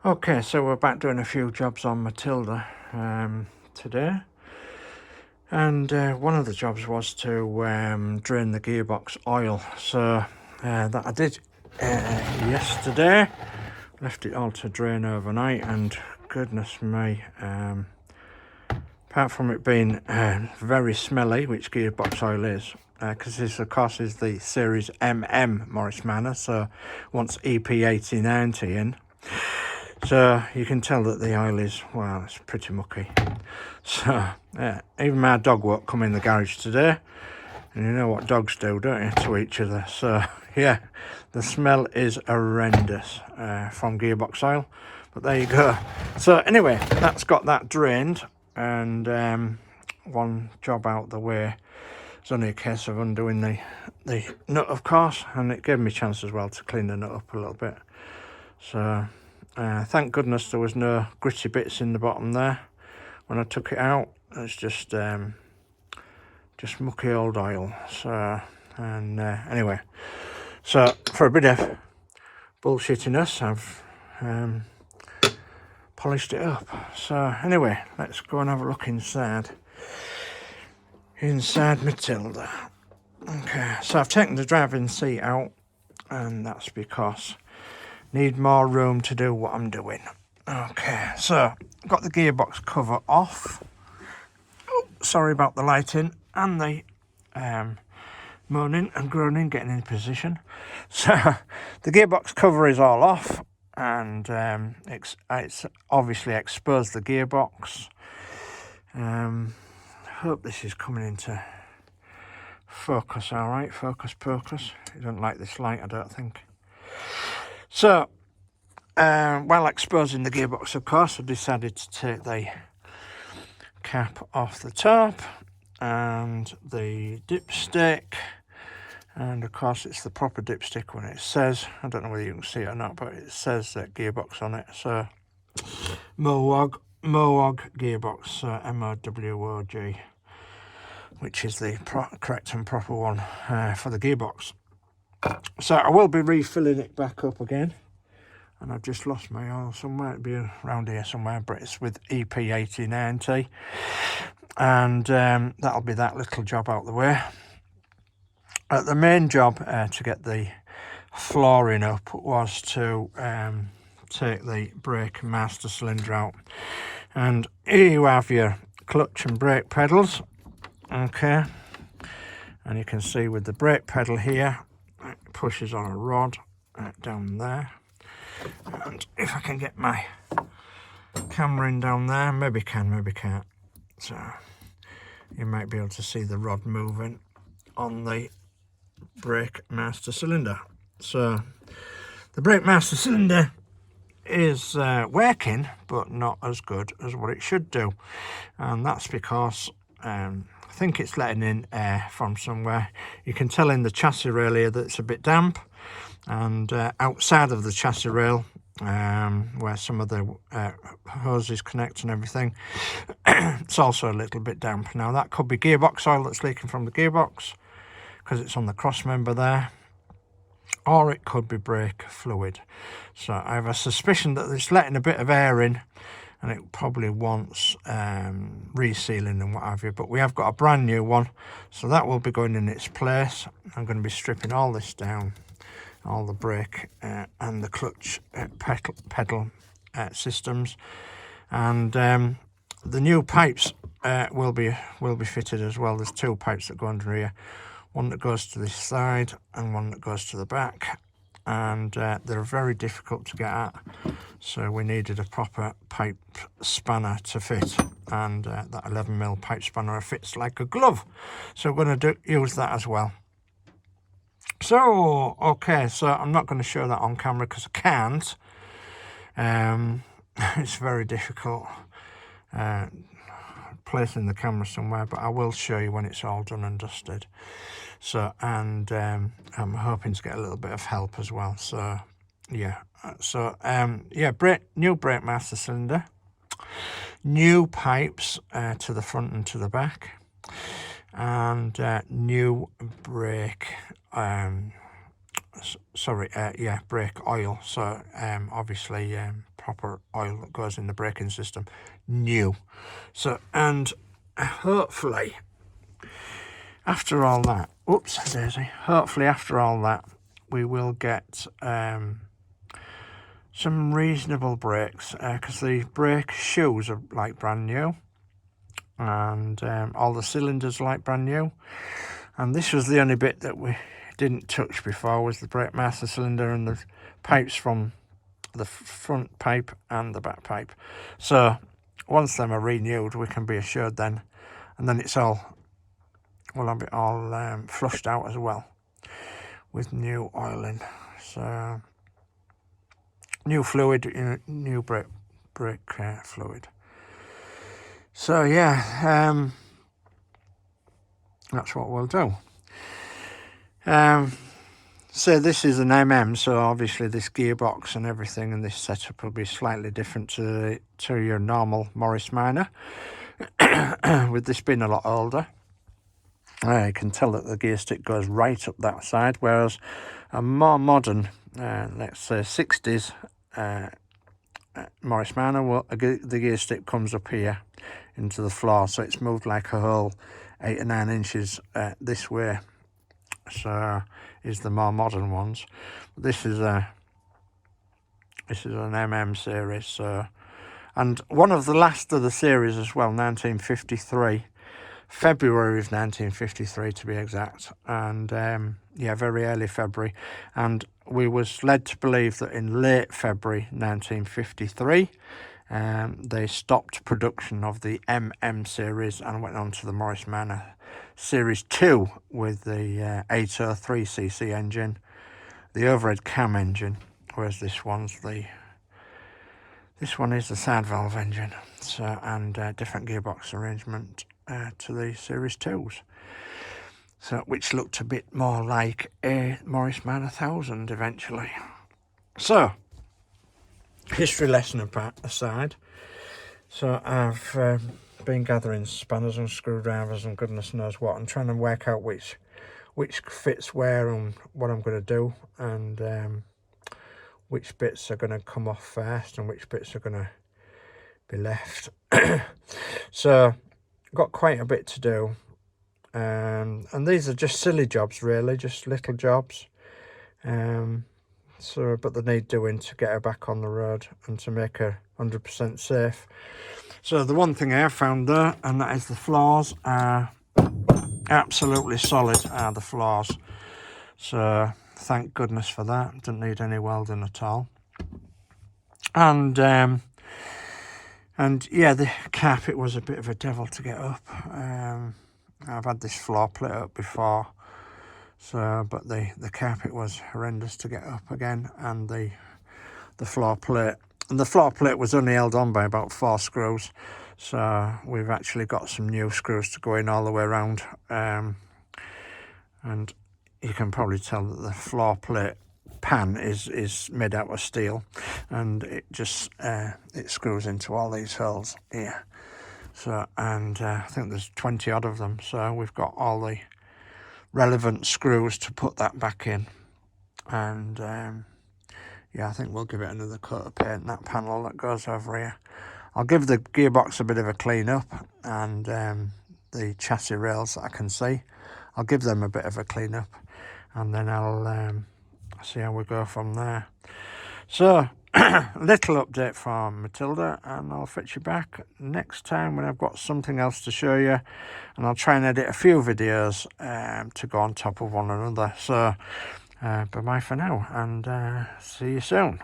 Okay, so we're back doing a few jobs on Matilda today, and one of the jobs was to drain the gearbox oil. So that I did yesterday. Left it all to drain overnight, and goodness me, apart from it being very smelly, which gearbox oil is, because this of course is the series MM Morris Manor, so once EP8090 in. So you can tell that the oil is, well, it's pretty mucky. So even my dog won't come in the garage today. And you know what dogs do, don't you, to each other. So yeah, the smell is horrendous from gearbox oil. But there you go. So anyway, that's got that drained. And one job out the way. It's only a case of undoing the nut, of course. And it gave me a chance as well to clean the nut up a little bit. So thank goodness there was no gritty bits in the bottom there when I took it out. It's just mucky old oil. So anyway, so for a bit of bullshittiness, I've polished it up. So anyway, let's go and have a look inside Matilda. Okay, so I've taken the driving seat out, and that's because need more room to do what I'm doing. Okay, so got the gearbox cover off. Oh, sorry about the lighting and the moaning and groaning getting in position. So the gearbox cover is all off, and it's obviously exposed the gearbox. Hope this is coming into focus all right. Focus. You don't like this light, I don't think. So while exposing the gearbox, of course, I decided to take the cap off the top and the dipstick, and of course it's the proper dipstick when it says, I don't know whether you can see it or not, but it says that gearbox on it. So Mowog gearbox, so MOWOG, which is the correct and proper one for the gearbox. So I will be refilling it back up again. And I've just lost my oil somewhere. It'd be around here somewhere, but it's with EP8090. And that'll be that little job out the way. The main job to get the flooring up was to take the brake master cylinder out. And here you have your clutch and brake pedals. Okay. And you can see with the brake pedal here, it pushes on a rod down there. And if I can get my camera in down there, maybe can, maybe can't. So you might be able to see the rod moving on the brake master cylinder. So the brake master cylinder is working, but not as good as what it should do. And that's because I think it's letting in air from somewhere. You can tell in the chassis rail here that it's a bit damp. And outside of the chassis rail, where some of the hoses connect and everything, it's also a little bit damp. Now that could be gearbox oil that's leaking from the gearbox because it's on the cross member there, or it could be brake fluid. So I have a suspicion that it's letting a bit of air in, and it probably wants resealing and what have you. But we have got a brand new one, so that will be going in its place. I'm going to be stripping all this down, all the brake and the clutch pedal systems, and the new pipes will be fitted as well. There's two pipes that go under here, one that goes to this side and one that goes to the back, and they're very difficult to get at, so we needed a proper pipe spanner to fit, and that 11mm pipe spanner fits like a glove, so we're going to use that as well. So, okay, so I'm not going to show that on camera because I can't. It's very difficult placing the camera somewhere, but I will show you when it's all done and dusted. So, and I'm hoping to get a little bit of help as well. So, yeah. So, yeah, new brake master cylinder, new pipes to the front and to the back, and new brake brake oil. So obviously proper oil that goes in the braking system, new. So, and hopefully after all that, oops daisy, hopefully after all that we will get some reasonable brakes, because the brake shoes are like brand new, and all the cylinders are like brand new, and this was the only bit that we didn't touch before, was the brake master cylinder and the pipes from the front pipe and the back pipe. So once them are renewed, we can be assured then, and then it's all, we'll have it all flushed out as well with new oiling. So new fluid, new brake fluid. So yeah, that's what we'll do. So this is an MM, so obviously this gearbox and everything and this setup will be slightly different to your normal Morris Minor. With this being a lot older, you can tell that the gear stick goes right up that side, whereas a more modern, let's say 60s Morris Minor, the gear stick comes up here into the floor, so it's moved like a whole 8 or 9 inches this way. So is the more modern ones. This is an MM series, so, and one of the last of the series as well, 1953, February of 1953 to be exact, and yeah, very early February, and we was led to believe that in late February 1953 they stopped production of the MM series and went on to the Morris Minor Series 2 with the 803cc engine, the overhead cam engine, whereas this one is the side valve engine. So, and different gearbox arrangement to the Series 2s. So, which looked a bit more like a Morris Minor 1000 eventually. So, history lesson aside, so I've been gathering spanners and screwdrivers and goodness knows what, and trying to work out which fits where and what I'm going to do, and which bits are going to come off first and which bits are going to be left. So got quite a bit to do, and these are just silly jobs really, just little jobs, so but they need doing to get her back on the road and to make her 100% safe. So the one thing I have found there, and that is the floors are absolutely solid, are the floors. So thank goodness for that. Didn't need any welding at all. And yeah, the carpet was a bit of a devil to get up. I've had this floor plate up before, so but the carpet was horrendous to get up again, and the floor plate. And the floor plate was only held on by about 4 screws, so we've actually got some new screws to go in all the way around, and you can probably tell that the floor plate pan is made out of steel, and it just it screws into all these holes here. So, and I think there's 20 odd of them, so we've got all the relevant screws to put that back in, and yeah, I think we'll give it another coat of paint, that panel that goes over here. I'll give the gearbox a bit of a clean up, and the chassis rails that I can see, I'll give them a bit of a clean up, and then I'll see how we go from there. So, little update from Matilda, and I'll fetch you back next time when I've got something else to show you, and I'll try and edit a few videos to go on top of one another. So, bye-bye for now, and see you soon.